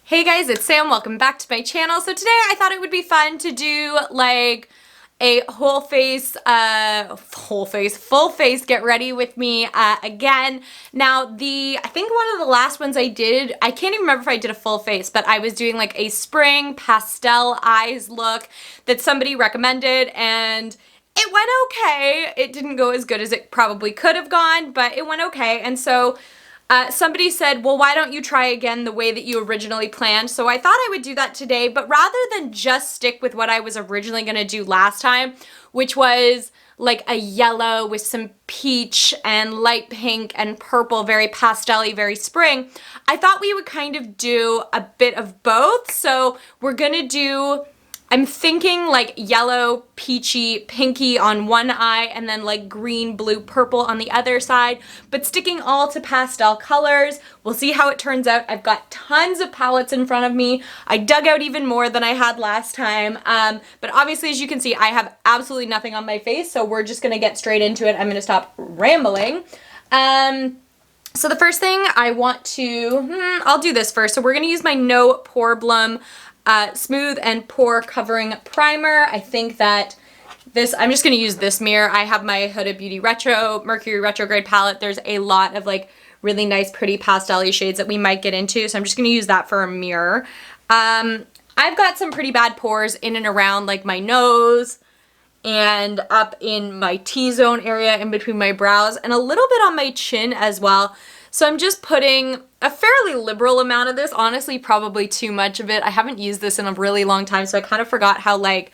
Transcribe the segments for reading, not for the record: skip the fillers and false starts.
Hey guys, it's Sam. Welcome back to my channel. So today I thought it would be fun to do like a full face get ready with me again. Now I think one of the last ones I did, I can't even remember if I did a full face, but I was doing like a spring pastel eyes look that somebody recommended and it went okay. It didn't go as good as it probably could have gone, but it went okay. And so somebody said, well, why don't you try again the way that you originally planned? So I thought I would do that today, but rather than just stick with what I was originally going to do last time, which was like a yellow with some peach and light pink and purple, very pastel-y, very spring, I thought we would kind of do a bit of both. So we're going to do, I'm thinking like yellow, peachy, pinky on one eye and then like green, blue, purple on the other side, but sticking all to pastel colors. We'll see how it turns out. I've got tons of palettes in front of me. I dug out even more than I had last time, but obviously as you can see, I have absolutely nothing on my face, so we're just gonna get straight into it. I'm gonna stop rambling. So the first thing I want to, I'll do this first. So we're gonna use my No Poreblem Smooth and Pore Covering Primer. I think that this, I'm just going to use this mirror. I have my Huda Beauty Mercury Retrograde palette. There's a lot of like really nice, pretty pastel-y shades that we might get into, so I'm just going to use that for a mirror. I've got some pretty bad pores in and around like my nose and up in my T-zone area in between my brows and a little bit on my chin as well. So I'm just putting a fairly liberal amount of this, honestly probably too much of it. I haven't used this in a really long time, so I kind of forgot how like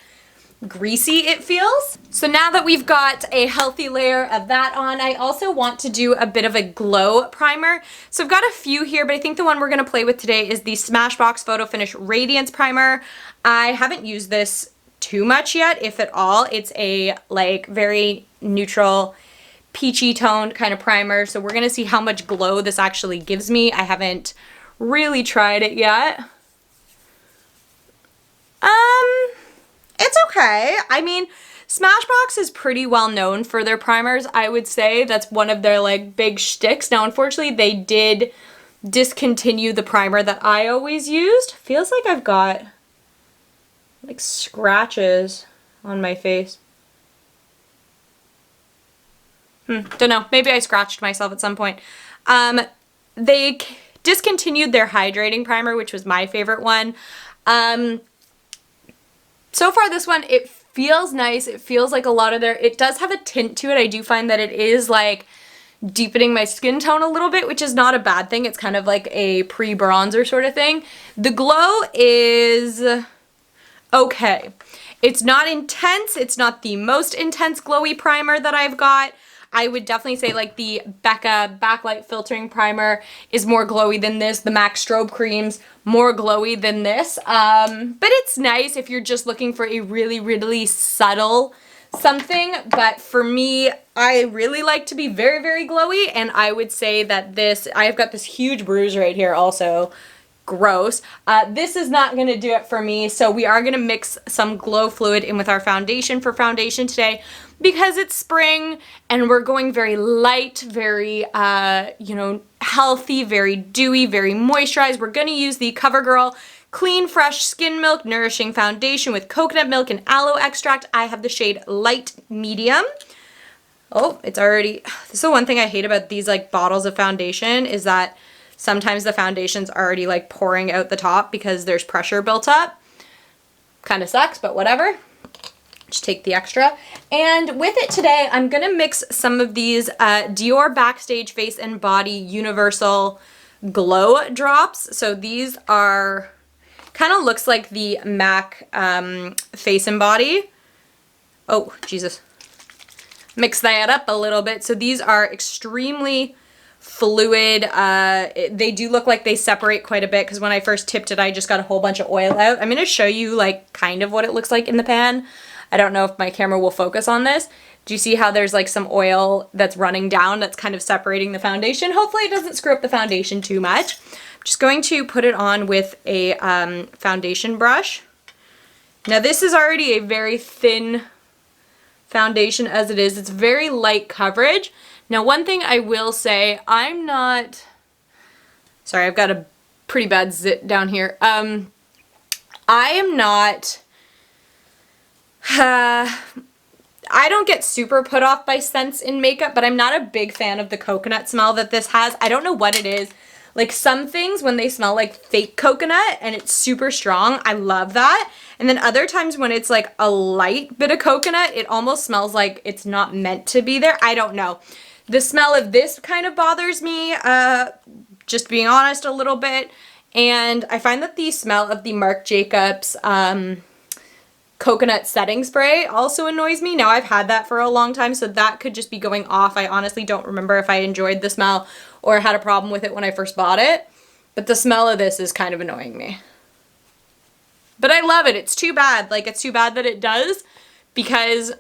greasy it feels. So now that we've got a healthy layer of that on, I also want to do a bit of a glow primer. So I've got a few here, but I think the one we're going to play with today is the Smashbox Photofinish Radiance Primer. I haven't used this too much yet, if at all. It's a like very neutral peachy toned kind of primer, so we're gonna see how much glow this actually gives me. I haven't really tried it yet. It's okay. I mean, Smashbox is pretty well known for their primers. I would say that's one of their like big shticks. Now, unfortunately, they did discontinue the primer that I always used. Feels like I've got like scratches on my face. Don't know. Maybe I scratched myself at some point. They discontinued their hydrating primer, which was my favorite one. So far this one, it feels nice. It feels like a lot of it does have a tint to it. I do find that it is like deepening my skin tone a little bit, which is not a bad thing. It's kind of like a pre-bronzer sort of thing. The glow is okay. It's not intense. It's not the most intense glowy primer that I've got. I would definitely say like the Becca Backlight Filtering Primer is more glowy than this. The MAC Strobe Cream's more glowy than this. But it's nice if you're just looking for a really, really subtle something. But for me, I really like to be very, very glowy. And I would say that I've got this huge bruise right here also. Gross. This is not going to do it for me, so we are going to mix some glow fluid in with our foundation for foundation today because it's spring and we're going very light, very, healthy, very dewy, very moisturized. We're going to use the Covergirl Clean Fresh Skin Milk Nourishing Foundation with coconut milk and aloe extract. I have the shade Light Medium. Oh, it's already, this is the one thing I hate about these like bottles of foundation is that sometimes the foundation's already like pouring out the top because there's pressure built up. Kind of sucks, but whatever. Just take the extra. And with it today, I'm gonna mix some of these Dior Backstage Face and Body Universal Glow Drops. So these are, kind of looks like the MAC Face and Body. Oh, Jesus. Mix that up a little bit. So these are extremely fluid. They do look like they separate quite a bit because when I first tipped it, I just got a whole bunch of oil out. I'm going to show you like kind of what it looks like in the pan. I don't know if my camera will focus on this. Do you see how there's like some oil that's running down that's kind of separating the foundation? Hopefully it doesn't screw up the foundation too much. I'm just going to put it on with a foundation brush. Now this is already a very thin foundation as it is. It's very light coverage. Now one thing I will say, sorry, I've got a pretty bad zit down here. I am not, I don't get super put off by scents in makeup, but I'm not a big fan of the coconut smell that this has. I don't know what it is. Like some things when they smell like fake coconut and it's super strong, I love that. And then other times when it's like a light bit of coconut, it almost smells like it's not meant to be there. I don't know. The smell of this kind of bothers me, just being honest, a little bit. And I find that the smell of the Marc Jacobs coconut setting spray also annoys me. Now I've had that for a long time, so that could just be going off. I honestly don't remember if I enjoyed the smell or had a problem with it when I first bought it. But the smell of this is kind of annoying me. But I love it. It's too bad. Like, it's too bad that it does, because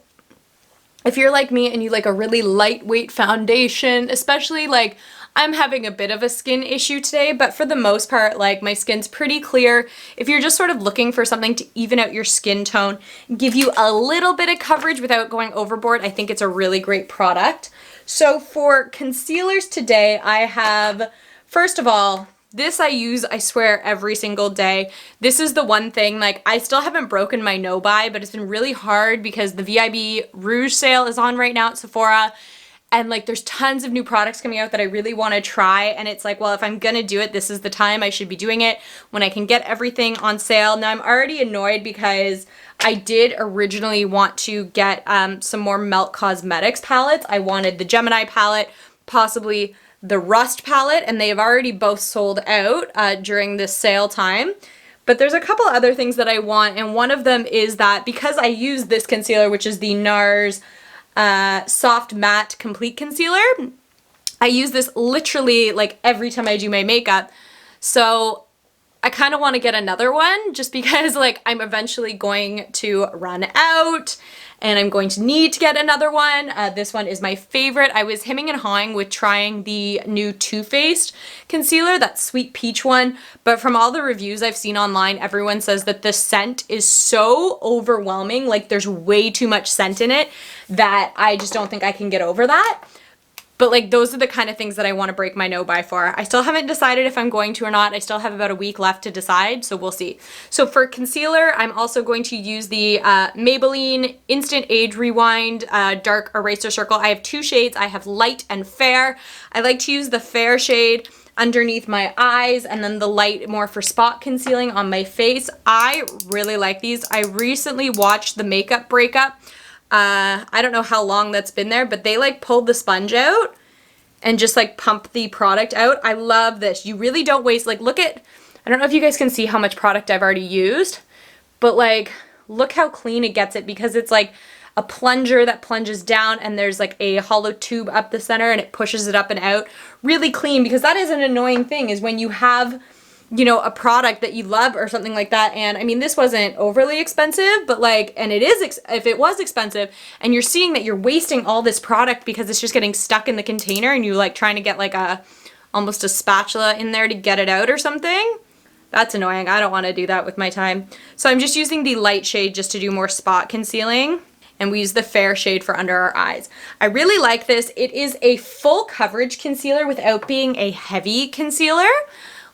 if you're like me and you like a really lightweight foundation, especially like I'm having a bit of a skin issue today, but for the most part, like my skin's pretty clear. If you're just sort of looking for something to even out your skin tone, give you a little bit of coverage without going overboard, I think it's a really great product. So for concealers today, I have, first of all, this I use, I swear, every single day. This is the one thing, like, I still haven't broken my no-buy, but it's been really hard because the VIB Rouge sale is on right now at Sephora. And like there's tons of new products coming out that I really want to try, and it's like, well, if I'm gonna do it, this is the time I should be doing it, when I can get everything on sale. Now I'm already annoyed because I did originally want to get some more Melt Cosmetics palettes. I wanted the Gemini palette, possibly the Rust palette, and they have already both sold out during this sale time. But there's a couple other things that I want, and one of them is that because I use this concealer, which is the Nars Soft Matte Complete Concealer, I use this literally like every time I do my makeup. So I kind of want to get another one just because like I'm eventually going to run out and I'm going to need to get another one. This one is my favorite. I was hemming and hawing with trying the new Too Faced concealer, that sweet peach one, but from all the reviews I've seen online, everyone says that the scent is so overwhelming, like there's way too much scent in it, that I just don't think I can get over that. But like those are the kind of things that I want to break my no-buy for. I still haven't decided if I'm going to or not. I still have about a week left to decide, so we'll see. So for concealer, I'm also going to use the Maybelline Instant Age Rewind Dark Eraser Circle. I have two shades. I have light and fair. I like to use the fair shade underneath my eyes and then the light more for spot concealing on my face. I really like these. I recently watched the Makeup Breakup. I don't know how long that's been there, but they like pulled the sponge out and just like pump the product out. I love this. You really don't waste, like look at, I don't know if you guys can see how much product I've already used, but like look how clean it gets it, because it's like a plunger that plunges down and there's like a hollow tube up the center and it pushes it up and out. Really clean, because that is an annoying thing, is when you have, you know, a product that you love or something like that. And I mean, this wasn't overly expensive, but like, and it is, if it was expensive and you're seeing that you're wasting all this product because it's just getting stuck in the container and you like trying to get like almost a spatula in there to get it out or something, that's annoying. I don't want to do that with my time. So I'm just using the light shade just to do more spot concealing. And we use the fair shade for under our eyes. I really like this. It is a full coverage concealer without being a heavy concealer.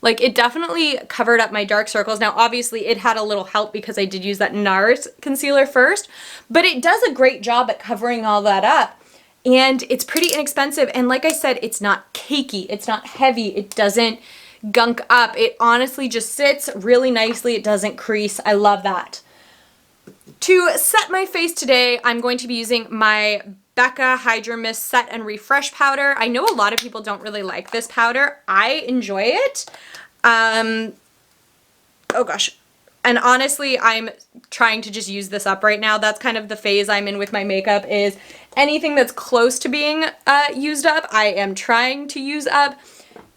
Like it definitely covered up my dark circles. Now obviously it had a little help because I did use that Nars concealer first, but it does a great job at covering all that up. And it's pretty inexpensive. And like I said, it's not cakey, it's not heavy, it doesn't gunk up. It honestly just sits really nicely, it doesn't crease. I love that. To set my face today, I'm going to be using my Becca Hydra-Mist Set and Refresh Powder. I know a lot of people don't really like this powder. I enjoy it. Oh gosh. And honestly, I'm trying to just use this up right now. That's kind of the phase I'm in with my makeup, is anything that's close to being used up, I am trying to use up.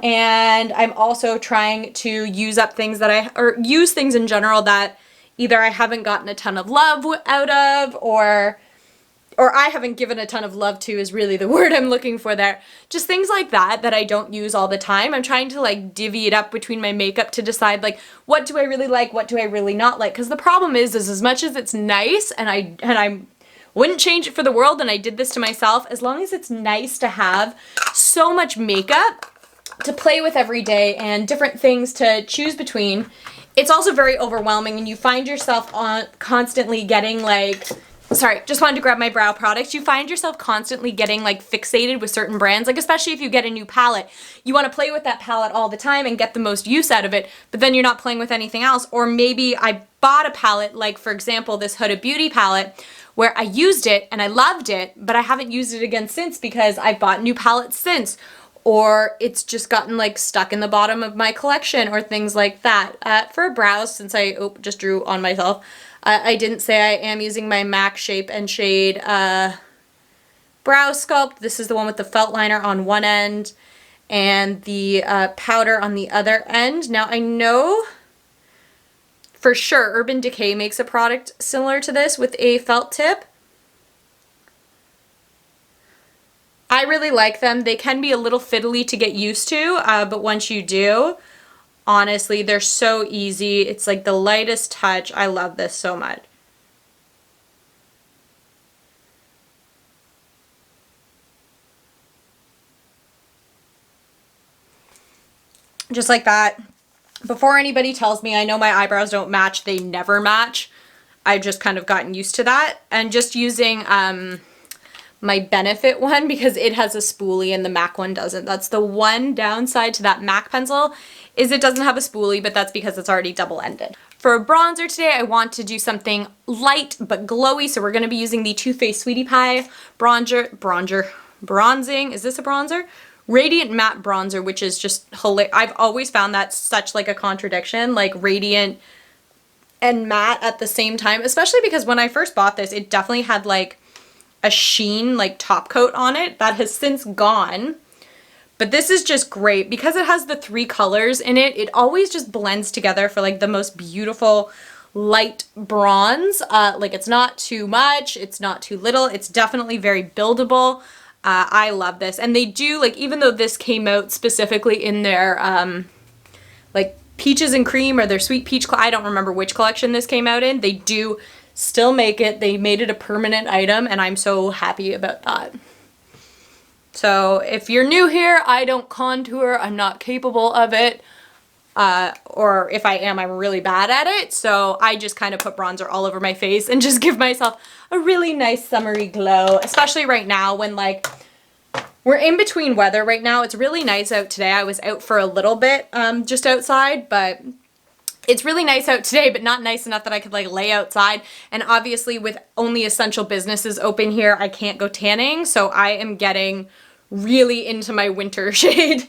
And I'm also trying to use up things that or use things in general that either I haven't gotten a ton of love out of, or I haven't given a ton of love to is really the word I'm looking for there. Just things like that that I don't use all the time. I'm trying to like divvy it up between my makeup to decide like what do I really like, what do I really not like. Because the problem is as much as it's nice and I wouldn't change it for the world, and I did this to myself, as long as it's nice to have so much makeup, to play with every day and different things to choose between, it's also very overwhelming and you find yourself constantly getting like, sorry, just wanted to grab my brow products. You find yourself constantly getting like fixated with certain brands, like especially if you get a new palette. You want to play with that palette all the time and get the most use out of it, but then you're not playing with anything else. Or maybe I bought a palette, like for example, this Huda Beauty palette, where I used it and I loved it, but I haven't used it again since because I've bought new palettes since. Or it's just gotten like stuck in the bottom of my collection or things like that. For brows, since I just drew on myself, I didn't say I am using my MAC Shape and Shade Brow Sculpt. This is the one with the felt liner on one end and the powder on the other end. Now I know for sure Urban Decay makes a product similar to this with a felt tip. I really like them. They can be a little fiddly to get used to, but once you do, honestly, they're so easy. It's like the lightest touch. I love this so much. Just like that. Before anybody tells me, I know my eyebrows don't match, they never match. I've just kind of gotten used to that. And just using my Benefit one because it has a spoolie and the MAC one doesn't. That's the one downside to that MAC pencil, is it doesn't have a spoolie, but that's because it's already double-ended. For a bronzer today, I want to do something light but glowy, so we're going to be using the Too Faced Sweetie Pie bronzing. Is this a bronzer? Radiant Matte Bronzer, which is just hilarious. I've always found that such like a contradiction, like radiant and matte at the same time, especially because when I first bought this, it definitely had like a sheen like top coat on it that has since gone. But this is just great because it has the 3 colors in it. It always just blends together for like the most beautiful light bronze. Like it's not too much, it's not too little. It's definitely very buildable. I love this. And they do, like, even though this came out specifically in their like peaches and cream or their sweet peach, I don't remember which collection this came out in. They do still make it. They made it a permanent item and I'm so happy about that. So if you're new here, I don't contour. I'm not capable of it. Or if I am, I'm really bad at it. So I just kind of put bronzer all over my face and just give myself a really nice summery glow, especially right now when like we're in between weather right now. It's really nice out today. I was out for a little bit, just outside, but it's really nice out today, but not nice enough that I could like lay outside. And obviously with only essential businesses open here, I can't go tanning. So I am getting really into my winter shade,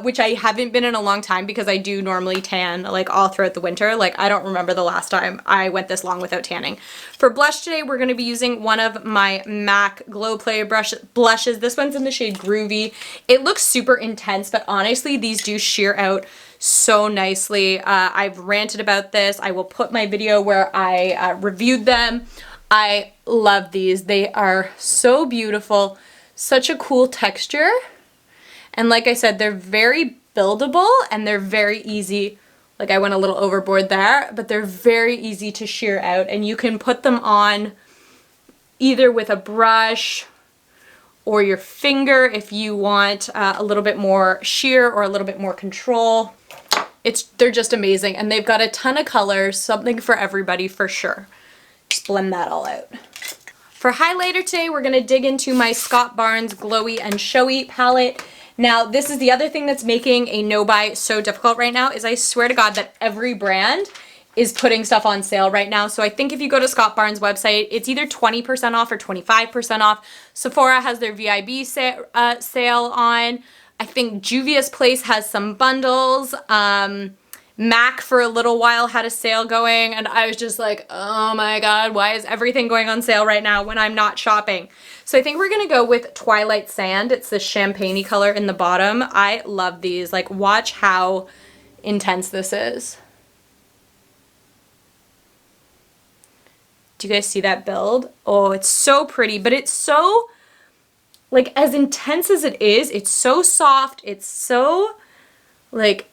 which I haven't been in a long time because I do normally tan like all throughout the winter. Like I don't remember the last time I went this long without tanning. For blush today, we're going to be using one of my MAC Glow Play blushes. This one's in the shade Groovy. It looks super intense, but honestly, these do sheer out so nicely. I've ranted about this. I will put my video where I reviewed them. I love these. They are so beautiful. Such a cool texture, and like I said, they're very buildable and they're very easy. Like I went a little overboard there, but they're very easy to sheer out, and you can put them on either with a brush or your finger if you want a little bit more sheer or a little bit more control. They're just amazing, and they've got a ton of colors, something for everybody for sure. Just blend that all out. For highlighter today, we're going to dig into my Scott Barnes Glowy and Showy palette. Now, this is the other thing that's making a no-buy so difficult right now, is I swear to God that every brand is putting stuff on sale right now. So I think if you go to Scott Barnes' website, it's either 20% off or 25% off. Sephora has their VIB sale on. I think Juvia's Place has some bundles. MAC for a little while had a sale going, and I was just like, oh my God, why is everything going on sale right now when I'm not shopping? So I think we're gonna go with Twilight Sand. It's the champagne-y color in the bottom. I love these. Like, watch how intense this is. Do you guys see that build? Oh, it's so pretty, but it's so, like, as intense as it is, it's so soft. It's so, like,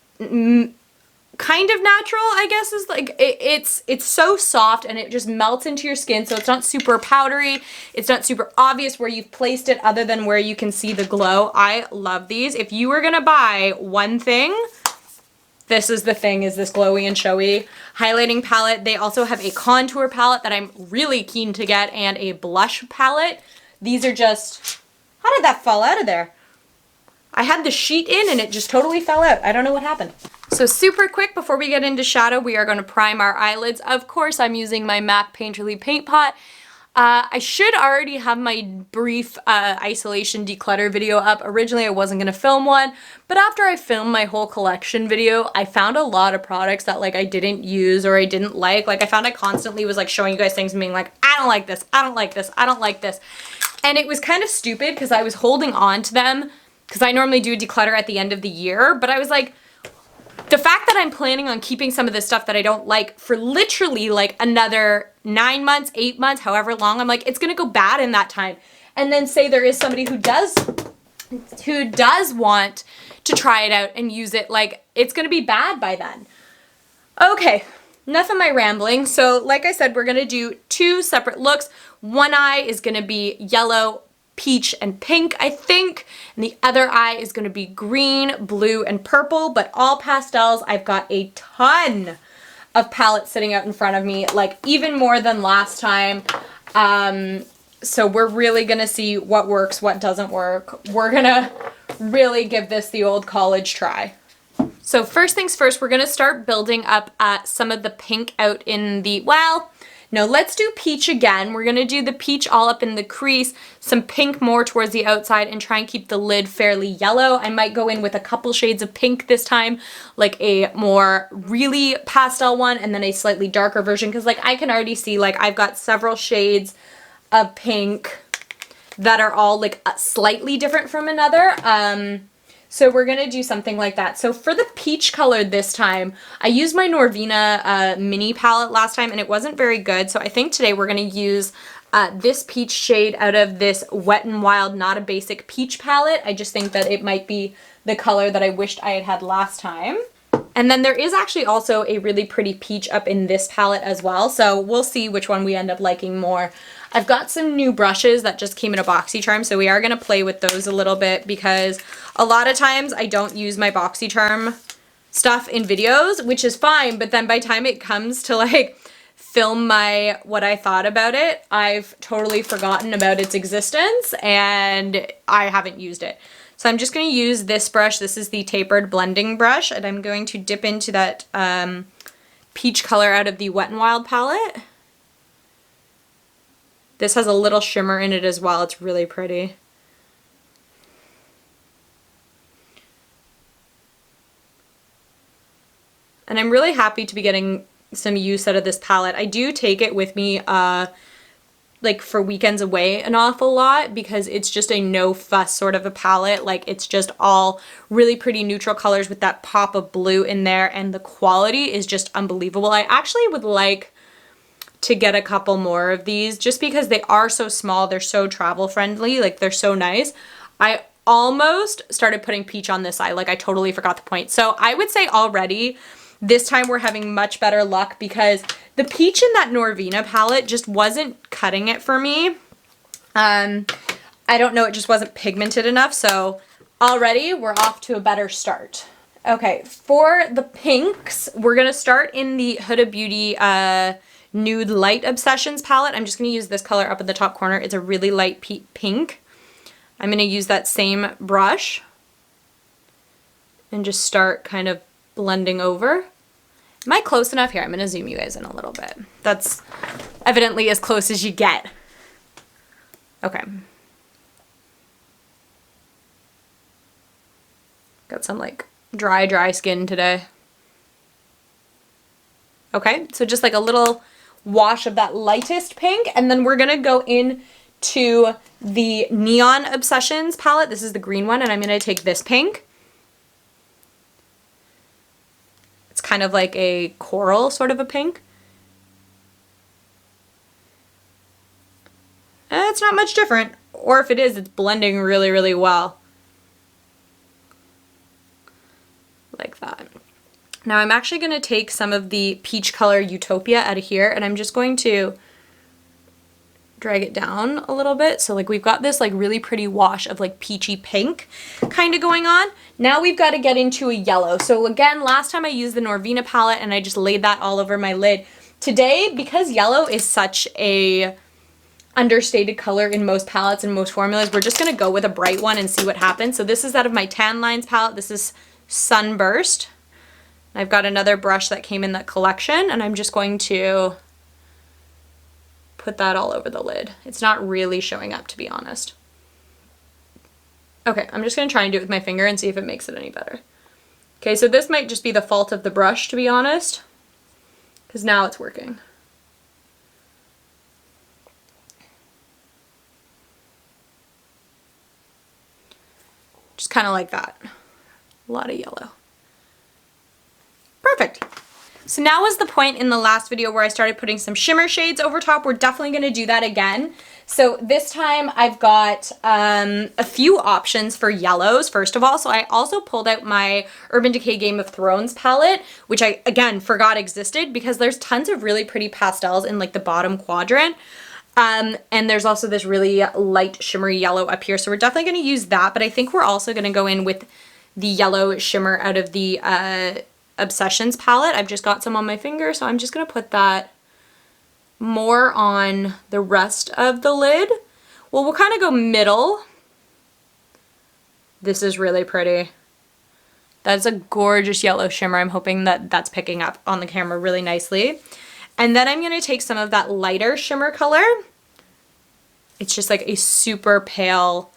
kind of natural, I guess, is like, it's so soft and it just melts into your skin, so it's not super powdery, it's not super obvious where you've placed it other than where you can see the glow. I love these. If you were gonna buy one thing, this is the thing, is this Glowy and Showy highlighting palette. They also have a contour palette that I'm really keen to get, and a blush palette. These are just, how did that fall out of there? I had the sheet in and it just totally fell out. I don't know what happened. So super quick before we get into shadow, we are going to prime our eyelids. Of course, I'm using my MAC Painterly Paint Pot. I should already have my brief isolation declutter video up. Originally, I wasn't going to film one, but after I filmed my whole collection video, I found a lot of products that like I didn't use or I didn't like. Like I found I constantly was like showing you guys things and being like, I don't like this, I don't like this, I don't like this. And it was kind of stupid because I was holding on to them because I normally do declutter at the end of the year, but I was like, the fact that I'm planning on keeping some of this stuff that I don't like for literally like another 9 months, 8 months, however long, I'm like, it's gonna go bad in that time. And then say there is somebody who does want to try it out and use it, like it's gonna be bad by then. Okay, enough of my rambling. So like I said, we're gonna do 2 separate looks. One eye is gonna be yellow, peach, and pink, I think, and the other eye is going to be green, blue, and purple, but all pastels. I've got a ton of palettes sitting out in front of me, like even more than last time. So we're really going to see what works, what doesn't work. We're going to really give this the old college try. So first things first, we're going to start building up some of the pink out in the, well, no, let's do peach again. We're gonna do the peach all up in the crease, some pink more towards the outside, and try and keep the lid fairly yellow. I might go in with a couple shades of pink this time, like a more really pastel one, and then a slightly darker version, because like I can already see like I've got several shades of pink that are all like slightly different from another. So we're going to do something like that. So for the peach color this time, I used my Norvina mini palette last time and it wasn't very good. So I think today we're going to use this peach shade out of this Wet n Wild Not a Basic Peach palette. I just think that it might be the color that I wished I had had last time. And then there is actually also a really pretty peach up in this palette as well. So we'll see which one we end up liking more. I've got some new brushes that just came in a BoxyCharm, so we are going to play with those a little bit because a lot of times I don't use my BoxyCharm stuff in videos, which is fine, but then by the time it comes to like film my what I thought about it, I've totally forgotten about its existence and I haven't used it. So I'm just going to use this brush. This is the tapered blending brush, and I'm going to dip into that peach color out of the Wet n Wild palette. This has a little shimmer in it as well. It's really pretty. And I'm really happy to be getting some use out of this palette. I do take it with me like for weekends away an awful lot because it's just a no fuss sort of a palette. Like it's just all really pretty neutral colors with that pop of blue in there, and the quality is just unbelievable. I actually would like to get a couple more of these just because they are so small. They're so travel friendly. Like they're so nice. I almost started putting peach on this eye. Like I totally forgot the point. So I would say already this time we're having much better luck because the peach in that Norvina palette just wasn't cutting it for me. I don't know. It just wasn't pigmented enough. So already we're off to a better start. Okay. For the pinks, we're going to start in the Huda Beauty, Nude Light Obsessions palette. I'm just going to use this color up in the top corner. It's a really light pink. I'm going to use that same brush and just start kind of blending over. Am I close enough? Here, I'm going to zoom you guys in a little bit. That's evidently as close as you get. Okay. Got some like dry skin today. Okay, so just like a little wash of that lightest pink, and then we're gonna go in to the Neon Obsessions palette. This is the green one, and I'm gonna take this pink. It's kind of like a coral sort of a pink. It's not much different, or if it is, it's blending really, really well. Like that. Now I'm actually going to take some of the peach color Utopia out of here, and I'm just going to drag it down a little bit. So like we've got this like really pretty wash of like peachy pink kind of going on. Now we've got to get into a yellow. So again, last time I used the Norvina palette and I just laid that all over my lid. Today, because yellow is such a understated color in most palettes and most formulas, we're just going to go with a bright one and see what happens. So this is out of my Tan Lines palette. This is Sunburst. I've got another brush that came in that collection, and I'm just going to put that all over the lid. It's not really showing up, to be honest. Okay, I'm just going to try and do it with my finger and see if it makes it any better. Okay, so this might just be the fault of the brush, to be honest, because now it's working. Just kind of like that. A lot of yellow. Perfect. So now is the point in the last video where I started putting some shimmer shades over top. We're definitely going to do that again. So this time I've got a few options for yellows, first of all. So I also pulled out my Urban Decay Game of Thrones palette, which I, again, forgot existed because there's tons of really pretty pastels in like the bottom quadrant. And there's also this really light shimmery yellow up here. So we're definitely going to use that. But I think we're also going to go in with the yellow shimmer out of the Obsessions palette. I've just got some on my finger, so I'm just going to put that more on the rest of the lid. Well, we'll kind of go middle. This is really pretty. That's a gorgeous yellow shimmer. I'm hoping that that's picking up on the camera really nicely. And then I'm going to take some of that lighter shimmer color. It's just like a super pale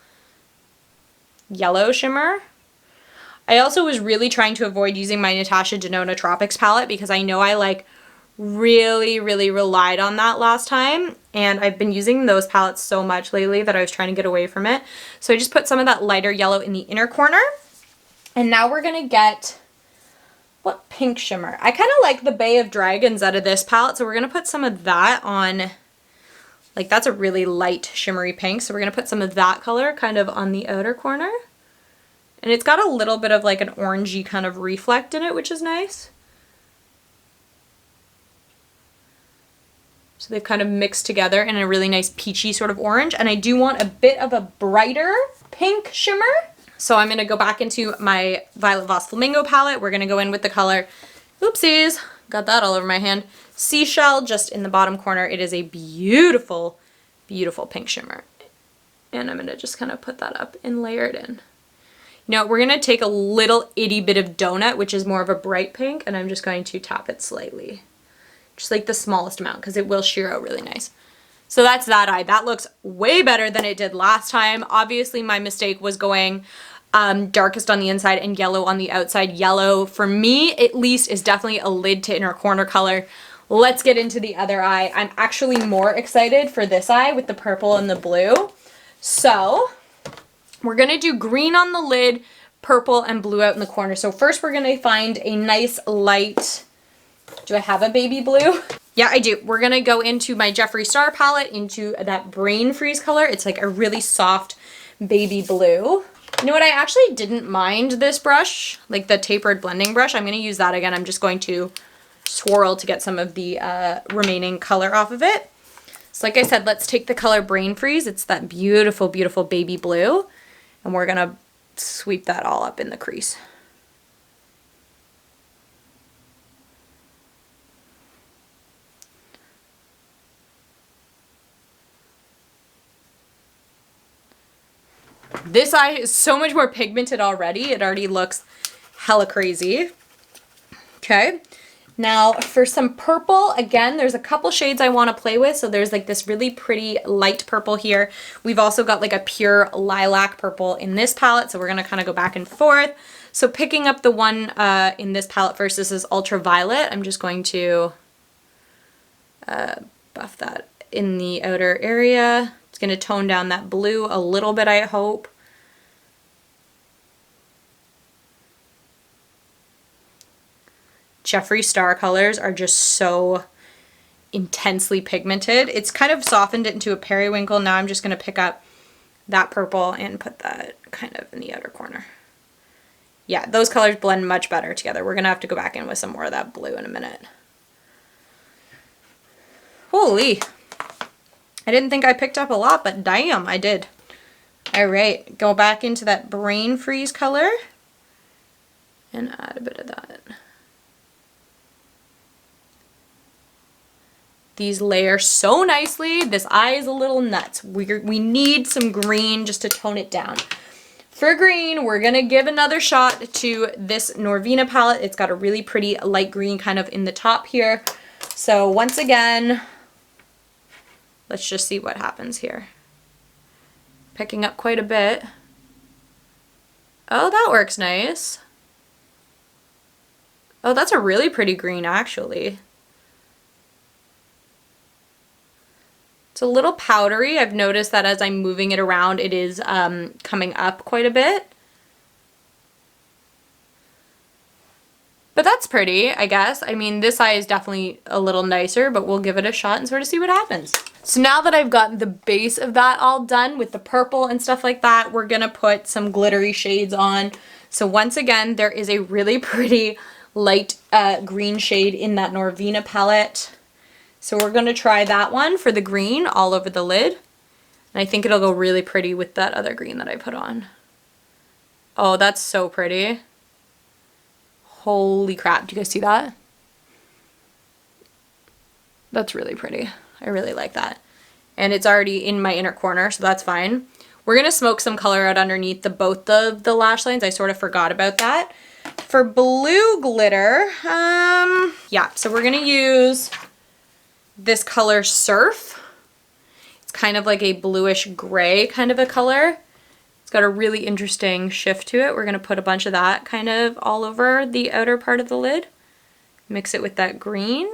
yellow shimmer. I also was really trying to avoid using my Natasha Denona Tropics palette because I know I like really relied on that last time, and I've been using those palettes so much lately that I was trying to get away from it. So I just put some of that lighter yellow in the inner corner. And now we're going to get, what pink shimmer? I kind of like the Bay of Dragons out of this palette, so we're going to put some of that on, like that's a really light shimmery pink, so we're going to put some of that color kind of on the outer corner. And it's got a little bit of like an orangey kind of reflect in it, which is nice. So they've kind of mixed together in a really nice peachy sort of orange. And I do want a bit of a brighter pink shimmer. So I'm going to go back into my Violet Voss Flamingo palette. We're going to go in with the color, oopsies, got that all over my hand, Seashell, just in the bottom corner. It is a beautiful, beautiful pink shimmer. And I'm going to just kind of put that up and layer it in. Now we're going to take a little itty bit of Donut, which is more of a bright pink, and I'm just going to tap it slightly. Just like the smallest amount, because it will sheer out really nice. So that's that eye. That looks way better than it did last time. Obviously my mistake was going darkest on the inside and yellow on the outside. Yellow, for me at least, is definitely a lid to inner corner color. Let's get into the other eye. I'm actually more excited for this eye with the purple and the blue. So we're going to do green on the lid, purple and blue out in the corner. So first we're going to find a nice light, do I have a baby blue? Yeah, I do. We're going to go into my Jeffree Star palette, into that Brain Freeze color. It's like a really soft baby blue. You know what? I actually didn't mind this brush, like the tapered blending brush. I'm going to use that again. I'm just going to swirl to get some of the remaining color off of it. So like I said, let's take the color Brain Freeze. It's that beautiful, beautiful baby blue. And we're going to sweep that all up in the crease. This eye is so much more pigmented already. It already looks hella crazy. Okay. Now for some purple, again, there's a couple shades I want to play with. So there's like this really pretty light purple here. We've also got like a pure lilac purple in this palette. So we're going to kind of go back and forth. So picking up the one in this palette first, this is Ultraviolet. I'm just going to buff that in the outer area. It's going to tone down that blue a little bit, I hope. Jeffree Star colors are just so intensely pigmented. It's kind of softened it into a periwinkle. Now I'm just going to pick up that purple and put that kind of in the outer corner. Yeah, those colors blend much better together. We're gonna have to go back in with some more of that blue in a minute. Holy, I didn't think I picked up a lot, but damn, I did. All right, go back into that Brain Freeze color and add a bit of that. These layer so nicely. This eye is a little nuts. We need some green just to tone it down. For green, we're gonna give another shot to this Norvina palette. It's got a really pretty light green kind of in the top here. So once again, let's just see what happens here. Picking up quite a bit. Oh, that works nice. Oh, that's a really pretty green actually. It's a little powdery. I've noticed that as I'm moving it around, it is coming up quite a bit. But that's pretty, I guess. I mean, this eye is definitely a little nicer, but we'll give it a shot and sort of see what happens. So now that I've got the base of that all done with the purple and stuff like that, we're gonna put some glittery shades on. So once again, there is a really pretty light green shade in that Norvina palette. So we're going to try that one for the green all over the lid. And I think it'll go really pretty with that other green that I put on. Oh, that's so pretty. Holy crap. Do you guys see that? That's really pretty. I really like that. And it's already in my inner corner, so that's fine. We're going to smoke some color out underneath both the lash lines. I sort of forgot about that. For blue glitter, yeah, so we're going to use this color Surf. It's kind of like a bluish gray kind of a color. It's got a really interesting shift to it. We're going to put a bunch of that kind of all over the outer part of the lid. Mix it with that green.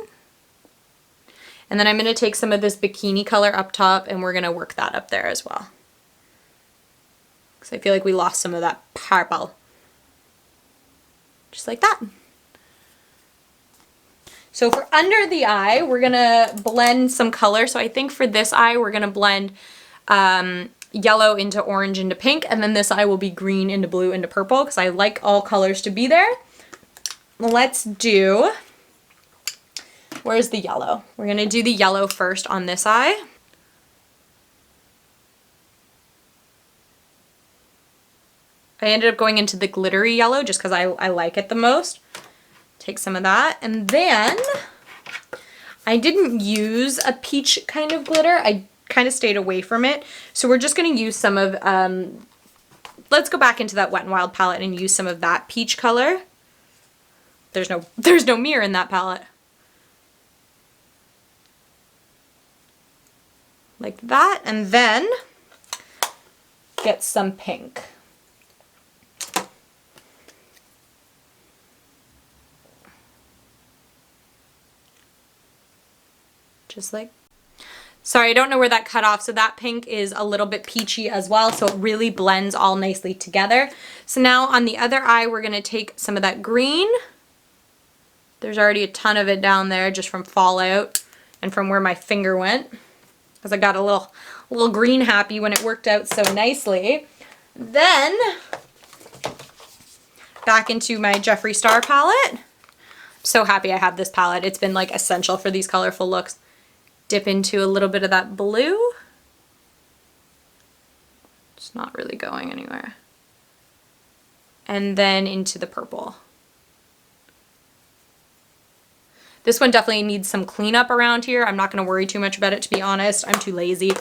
And then I'm going to take some of this bikini color up top and we're going to work that up there as well. Because I feel like we lost some of that purple. Just like that. So for under the eye, we're gonna blend some color. So I think for this eye, we're gonna blend yellow into orange into pink, and then this eye will be green into blue into purple because I like all colors to be there. Let's do, where's the yellow? We're gonna do the yellow first on this eye. I ended up going into the glittery yellow just because I like it the most. Take some of that, and then I didn't use a peach kind of glitter. I kind of stayed away from it. So we're just going to use some of, let's go back into that Wet n Wild palette and use some of that peach color. There's no mirror in that palette. Like that, and then get some pink. Just like, sorry, I don't know where that cut off. So that pink is a little bit peachy as well. So it really blends all nicely together. So now on the other eye, we're going to take some of that green. There's already a ton of it down there just from fallout and from where my finger went. Because I got a little green happy when it worked out so nicely. Then back into my Jeffree Star palette. I'm so happy I have this palette. It's been like essential for these colorful looks. Dip into a little bit of that blue. It's not really going anywhere. And then into the purple. This one definitely needs some cleanup around here. I'm not going to worry too much about it, to be honest. I'm too lazy.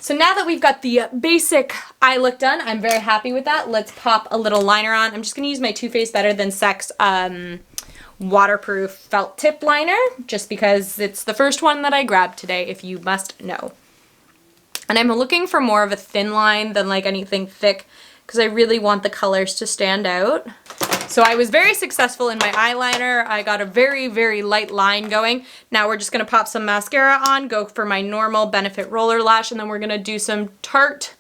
So now that we've got the basic eye look done, I'm very happy with that. Let's pop a little liner on. I'm just going to use my Too Faced Better Than Sex waterproof felt tip liner, just because it's the first one that I grabbed today, if you must know. And I'm looking for more of a thin line than like anything thick, because I really want the colors to stand out. So I was very successful in my eyeliner. I got a very, very light line going. Now we're just going to pop some mascara on, go for my normal Benefit Roller Lash, and then we're going to do some Tarte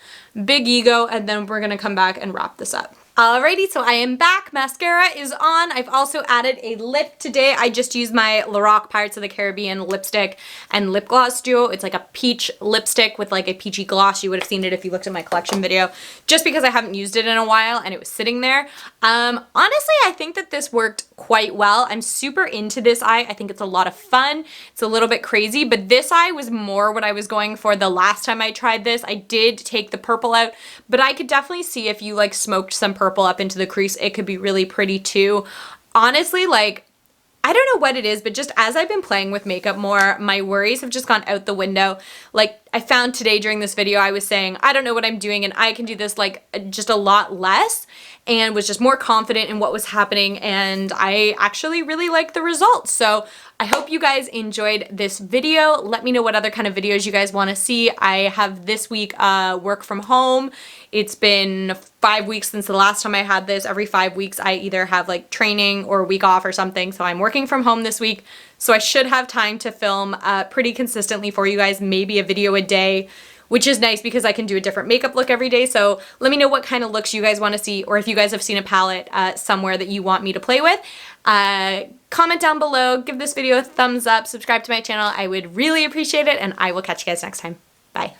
Big Ego, and then we're going to come back and wrap this up. Alrighty, so I am back. Mascara is on. I've also added a lip today. I just used my Lorac Pirates of the Caribbean lipstick and lip gloss duo. It's like a peach lipstick with like a peachy gloss. You would have seen it if you looked at my collection video, just because I haven't used it in a while and it was sitting there. Honestly, I think that this worked quite well. I'm super into this eye. I think it's a lot of fun. It's a little bit crazy, but this eye was more what I was going for the last time I tried this. I did take the purple out, but I could definitely see if you like smoked some purple up into the crease, it could be really pretty too. Honestly, like, I don't know what it is, but just as I've been playing with makeup more, my worries have just gone out the window. Like, I found today during this video, I was saying, I don't know what I'm doing and I can do this like just a lot less, and was just more confident in what was happening, and I actually really like the results. So I hope you guys enjoyed this video. Let me know what other kind of videos you guys want to see. I have this week work from home. It's been 5 weeks since the last time I had this. Every 5 weeks I either have like training or a week off or something. So I'm working from home this week. So I should have time to film pretty consistently for you guys, maybe a video a day, which is nice because I can do a different makeup look every day. So let me know what kind of looks you guys want to see, or if you guys have seen a palette somewhere that you want me to play with. Comment down below, give this video a thumbs up, subscribe to my channel. I would really appreciate it, and I will catch you guys next time. Bye.